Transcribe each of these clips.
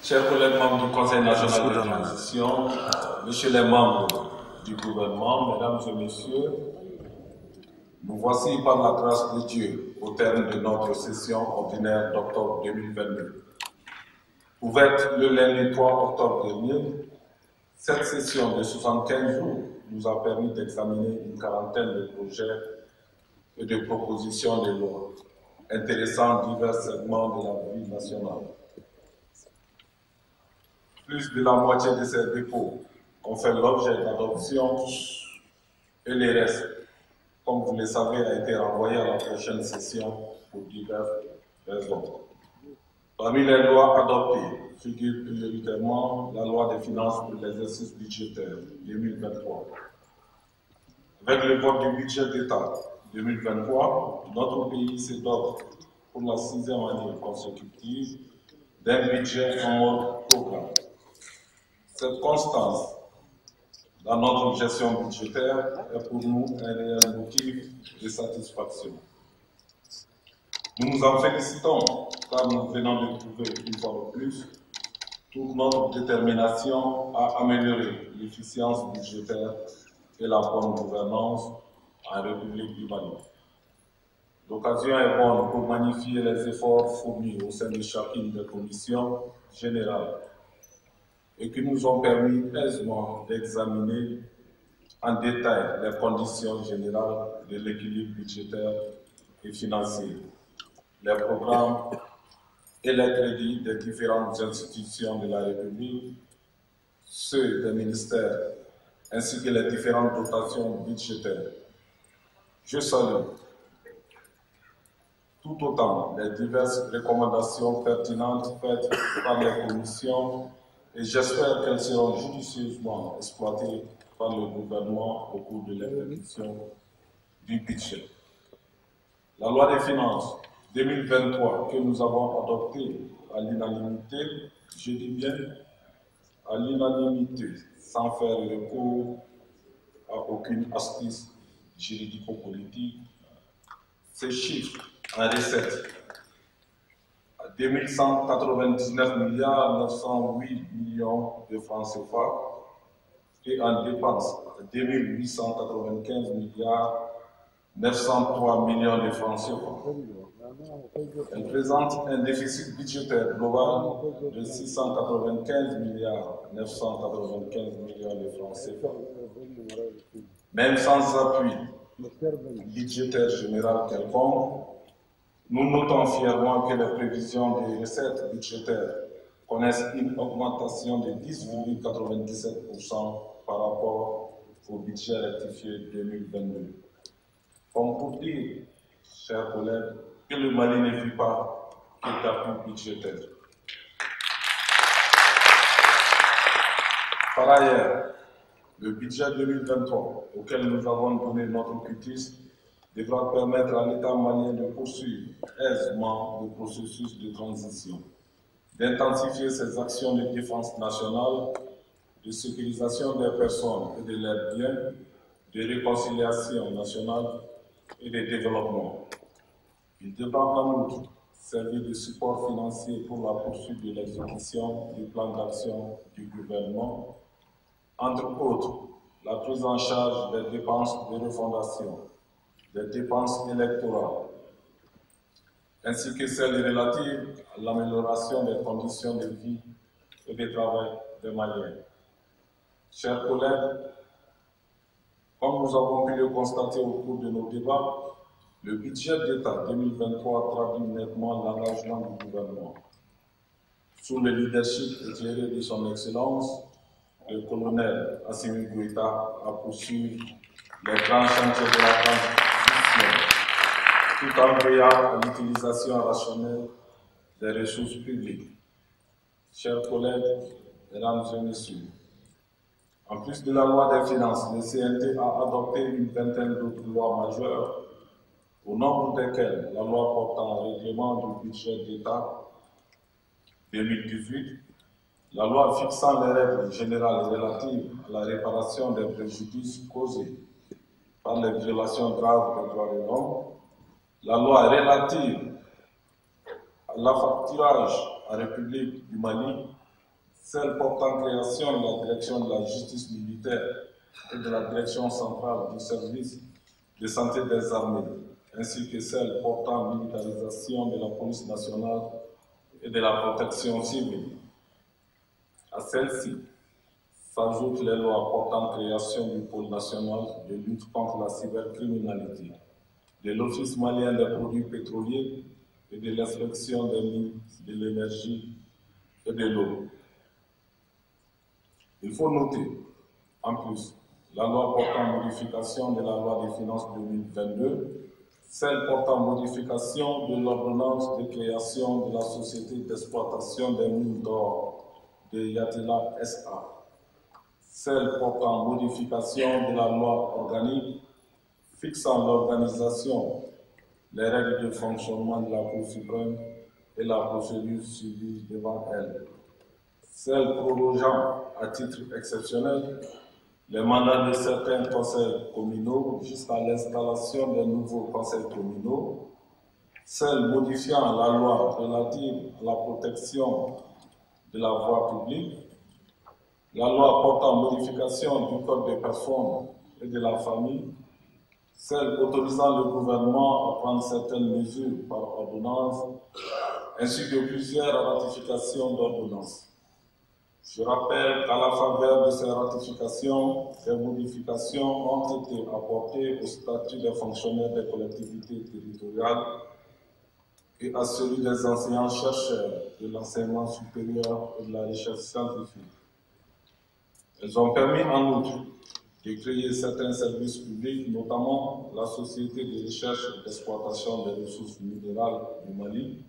Chers collègues membres du Conseil national de transition, messieurs les membres du gouvernement, mesdames et messieurs, nous voici par la grâce de Dieu au terme de notre session ordinaire d'octobre 2022. Ouverte le lundi 3 octobre dernier, cette session de 75 jours nous a permis d'examiner une quarantaine de projets et de propositions de loi intéressant divers segments de la vie nationale. Plus de la moitié de ces dépôts ont fait l'objet d'adoption et les restes, comme vous le savez, a été renvoyé à la prochaine session pour diverses raisons. Parmi les lois adoptées figure prioritairement la loi des finances pour l'exercice budgétaire 2023. Avec le vote du budget d'État 2023, notre pays se dote pour la 6e année consécutive d'un budget en mode programme. Cette constance dans notre gestion budgétaire est pour nous un réel motif de satisfaction. Nous nous en félicitons car nous venons de trouver une fois de plus toute notre détermination à améliorer l'efficience budgétaire et la bonne gouvernance en République du Mali. L'occasion est bonne pour magnifier les efforts fournis au sein de chacune des commissions générales et qui nous ont permis aisément d'examiner en détail les conditions générales de l'équilibre budgétaire et financier, les programmes et les crédits des différentes institutions de la République, ceux des ministères, ainsi que les différentes dotations budgétaires. Je salue tout autant les diverses recommandations pertinentes faites par les commissions et j'espère qu'elles seront judicieusement exploitées par le gouvernement au cours de l'exécution du budget. La loi des finances 2023 que nous avons adoptée à l'unanimité, je dis bien à l'unanimité, sans faire recours à aucune astuce juridico-politique, ces chiffres en recettes à 2199 milliards 908 millions de francs CFA et en dépenses à 2895 milliards 903 millions de francs CFA. Elle présente un déficit budgétaire global de 695 milliards 995 millions de francs CFA. Même sans appui budgétaire général quelconque, nous notons fièrement que les prévisions des recettes budgétaires connaissent une augmentation de 10,97% par rapport au budget rectifié 2022. Comme pour dire, chers collègues, que le Mali ne vit pas que d'appui budgétaire. Par ailleurs, le budget 2023, auquel nous avons donné notre quitus, devra permettre à l'État malien de poursuivre aisément le processus de transition, d'intensifier ses actions de défense nationale, de sécurisation des personnes et de leurs biens, de réconciliation nationale et de développement. Il devra en outre servir de support financier pour la poursuite de l'exécution du plan d'action du gouvernement, entre autres la prise en charge des dépenses de refondation, des dépenses électorales, ainsi que celles relatives à l'amélioration des conditions de vie et de travail des Maliens. Chers collègues, comme nous avons pu le constater au cours de nos débats, le budget d'État 2023 traduit nettement l'engagement du gouvernement. Sous le leadership éclairé de son Excellence, le colonel Assimi Goïta a poursuivi les grands chantiers de la transition, tout en veillant à l'utilisation rationnelle des ressources publiques. Chers collègues, mesdames et messieurs, en plus de la loi des finances, le CNT a adopté une vingtaine d'autres lois majeures, au nombre desquelles la loi portant règlement du budget d'État 2018, la loi fixant les règles générales relatives à la réparation des préjudices causés par les violations graves des droits de l'homme, la loi relative à l'affacturage en République du Mali celle portant création de la direction de la justice militaire et de la direction centrale du service de santé des armées, ainsi que celle portant militarisation de la police nationale et de la protection civile. À celle-ci s'ajoutent les lois portant création du pôle national de lutte contre la cybercriminalité, de l'Office malien des produits pétroliers et de l'inspection des mines, de l'énergie et de l'eau. Il faut noter, en plus, la loi portant modification de la loi des finances 2022, celle portant modification de l'ordonnance de création de la société d'exploitation des mines d'or de Yatela SA, celle portant modification de la loi organique fixant l'organisation, les règles de fonctionnement de la Cour suprême et la procédure suivie devant elle, celle prorogeant à titre exceptionnel les mandats de certains conseils communaux jusqu'à l'installation des nouveaux conseils communaux, celle modifiant la loi relative à la protection de la voie publique, la loi portant modification du code des personnes et de la famille, celle autorisant le gouvernement à prendre certaines mesures par ordonnance, ainsi que plusieurs ratifications d'ordonnances. Je rappelle qu'à la faveur de ces ratifications, des modifications ont été apportées au statut des fonctionnaires des collectivités territoriales et à celui des enseignants-chercheurs de l'enseignement supérieur et de la recherche scientifique. Elles ont permis en outre de créer certains services publics, notamment la Société de recherche et d'exploitation des ressources minérales du Mali,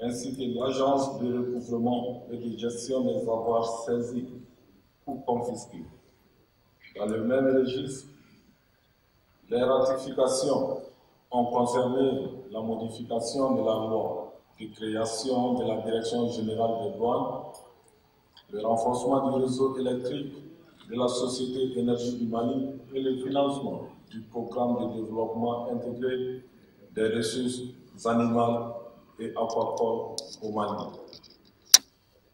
ainsi que l'Agence de recouvrement et de gestion des avoirs saisis ou confisqués. Dans le même registre, les ratifications ont concerné la modification de la loi de création de la Direction générale des douanes, le renforcement du réseau électrique de la Société Énergie du Mali et le financement du programme de développement intégré des ressources animales et aquacoles au Mali.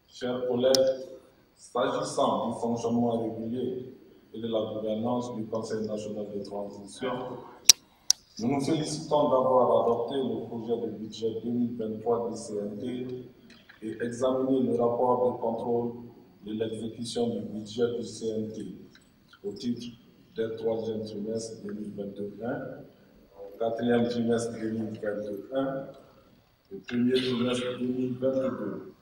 Chers collègues, s'agissant du fonctionnement régulier et de la gouvernance du Conseil national de transition, nous nous félicitons d'avoir adopté le projet de budget 2023 du CNT et examiné le rapport de contrôle de l'exécution du budget du CNT au titre des 3e trimestre 2021, 4e trimestre 2021 et 1er trimestre 2022.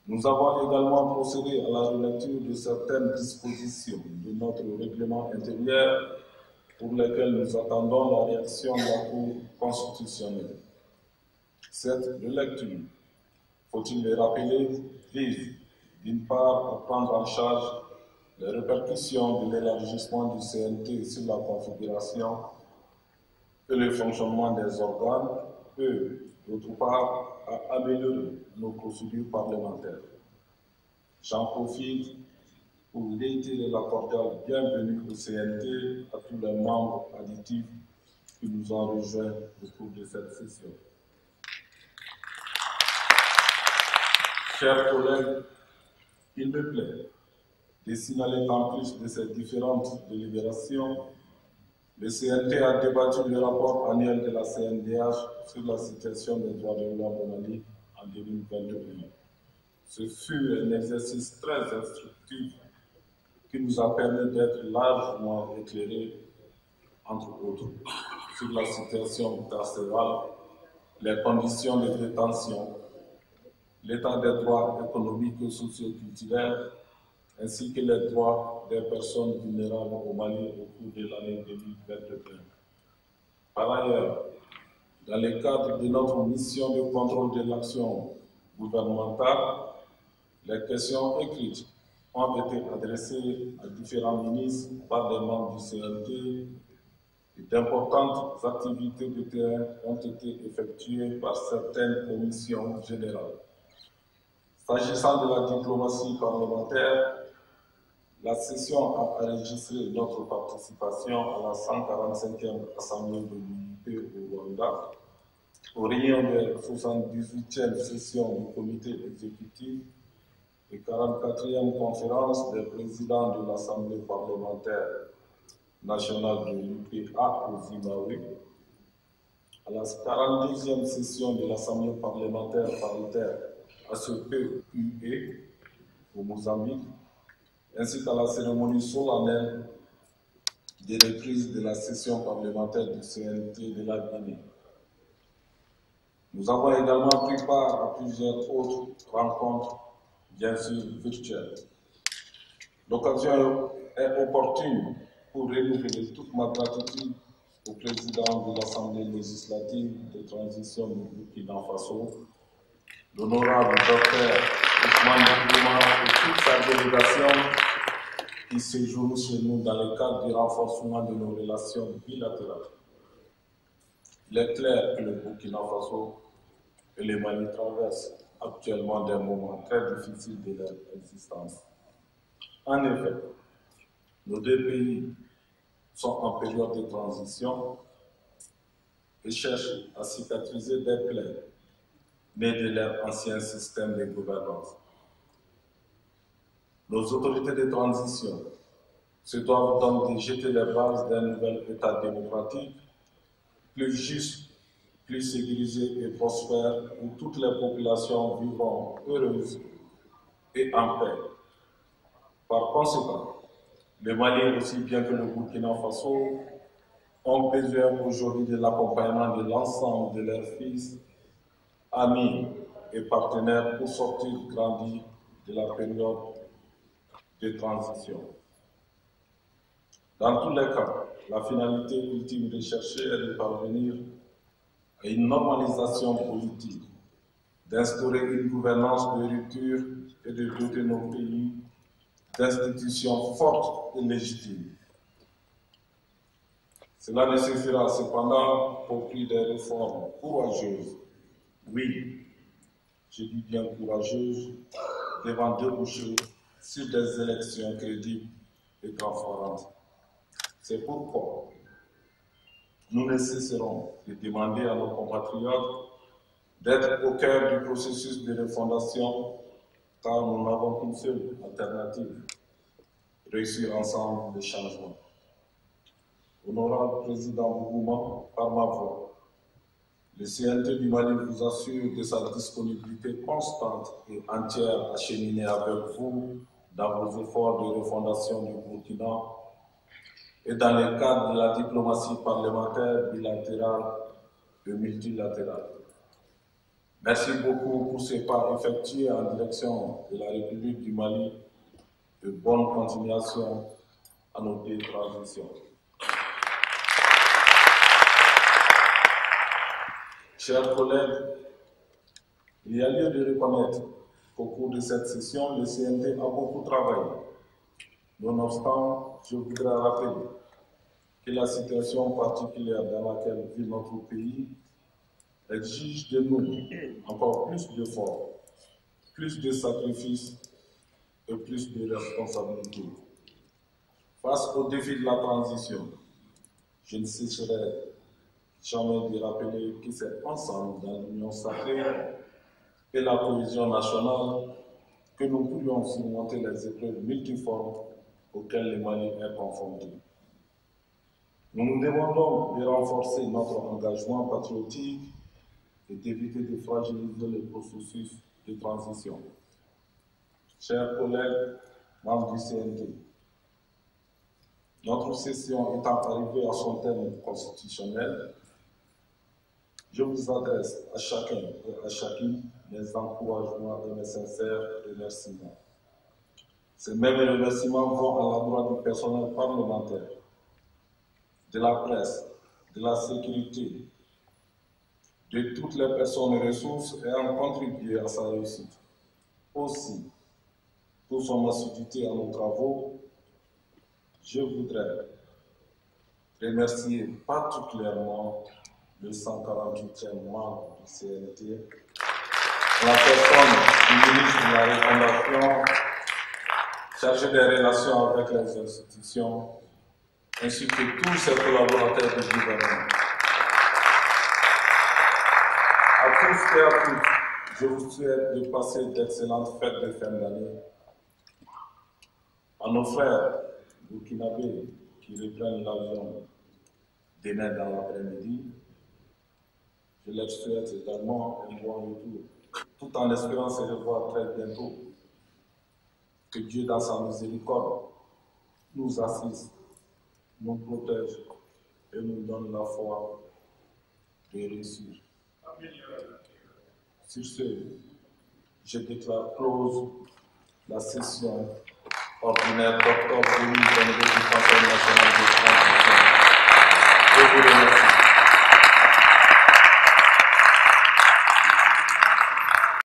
Nous avons également procédé à la relecture de certaines dispositions de notre règlement intérieur pour lesquelles nous attendons la réaction de la Cour constitutionnelle. Cette relecture, faut-il le rappeler, vise d'une part à prendre en charge les répercussions de l'élargissement du CNT sur la configuration et le fonctionnement des organes, et d'autre part à améliorer nos procédures parlementaires. J'en profite pour réitérer la cordiale bienvenue au CNT à tous les membres additifs qui nous ont rejoints au cours de cette session. Chers collègues, il me plaît de signaler qu'en plus de ces différentes délibérations, le CNT a débattu le rapport annuel de la CNDH sur la situation des droits de l'homme au Mali en 2021. Ce fut un exercice très instructif qui nous a permis d'être largement éclairés, entre autres, sur la situation carcérale, les conditions de détention, l'état des droits économiques et socio-culturels, ainsi que les droits des personnes vulnérables au Mali au cours de l'année 2021. Par ailleurs, dans le cadre de notre mission de contrôle de l'action gouvernementale, les questions écrites ont été adressées à différents ministres par des membres du CNT et d'importantes activités de terrain ont été effectuées par certaines commissions générales. S'agissant de la diplomatie parlementaire, la session a enregistré notre participation à la 145e Assemblée de l'unité au Rwanda, aux réunions de la 78e session du comité exécutif et 44e conférence des présidents de l'Assemblée parlementaire nationale de l'UPA au Zimbabwe, à la 42e session de l'Assemblée parlementaire paritaire ACP-UE au Mozambique, ainsi qu'à la cérémonie solennelle de reprise de la session parlementaire du CNT de la Guinée. Nous avons également pris part à plusieurs autres rencontres, bien sûr virtuelles. L'occasion est opportune pour renouveler toute ma gratitude au président de l'Assemblée législative de transition du Burkina Faso, l'honorable Dr Ousmane Dougouma et toute sa délégation qui séjourne chez nous dans le cadre du renforcement de nos relations bilatérales. Il est clair que le Burkina Faso et le Mali traversent actuellement des moments très difficiles de leur existence. En effet, nos deux pays sont en période de transition et cherchent à cicatriser des plaies nées de leur ancien système de gouvernance. Nos autorités de transition se doivent donc de jeter les bases d'un nouvel État démocratique, plus juste, plus sécurisé et prospère, où toutes les populations vivront heureuses et en paix. Par conséquent, le Mali, aussi bien que le Burkina Faso, ont besoin aujourd'hui de l'accompagnement de l'ensemble de leurs fils, amis et partenaires pour sortir grandis de la période de transition. Dans tous les cas, la finalité ultime recherchée est de parvenir à une normalisation politique, d'instaurer une gouvernance de rupture et de doter nos pays d'institutions fortes et légitimes. Cela nécessitera cependant au prix des réformes courageuses, oui, je dis bien courageuses, devant déboucher sur des élections crédibles et transparentes. C'est pourquoi nous ne cesserons de demander à nos compatriotes d'être au cœur du processus de refondation, car nous n'avons qu'une seule alternative, réussir ensemble les changements. Honorable Président Dougouma, par ma voix, le CNT du Mali vous assure de sa disponibilité constante et entière à cheminer avec vous dans vos efforts de refondation du Burkina et dans le cadre de la diplomatie parlementaire bilatérale et multilatérale. Merci beaucoup pour ces pas effectués en direction de la République du Mali. De bonne continuation à nos pays de transition. Chers collègues, il y a lieu de reconnaître qu'au cours de cette session, le CNT a beaucoup travaillé. Nonobstant, je voudrais rappeler que la situation particulière dans laquelle vit notre pays exige de nous encore plus d'efforts, plus de sacrifices et plus de responsabilités. Face aux défis de la transition, je ne cesserai jamais de rappeler que c'est ensemble dans l'union sacrée et la cohésion nationale que nous pourrions surmonter les épreuves multiformes auxquelles le Mali est confronté. Nous nous devons donc de renforcer notre engagement patriotique et d'éviter de fragiliser le processus de transition. Chers collègues, membres du CNT, notre session étant arrivée à son terme constitutionnel, je vous adresse à chacun et à chacune mes encouragements et mes sincères remerciements. Ces mêmes remerciements vont à l'endroit du personnel parlementaire, de la presse, de la sécurité, de toutes les personnes et ressources ayant contribué à sa réussite. Aussi, pour son assiduité à nos travaux, je voudrais remercier particulièrement le 148e membre du CNT, la personne du ministre de la Refondation, chargé des relations avec les institutions, ainsi que tous ses collaborateurs du gouvernement. À tous et à toutes, Je vous souhaite de passer d'excellentes fêtes de fin d'année. À nos frères burkinabés qui reprennent l'avion demain dans l'après-midi, je leur souhaite également un bon retour, tout en espérant se revoir très bientôt. Que Dieu, dans sa miséricorde, nous assiste, nous protège et nous donne la foi de réussir. Sur ce, je déclare close la session ordinaire d'octobre 2022 du Conseil national de transition. Je vous remercie.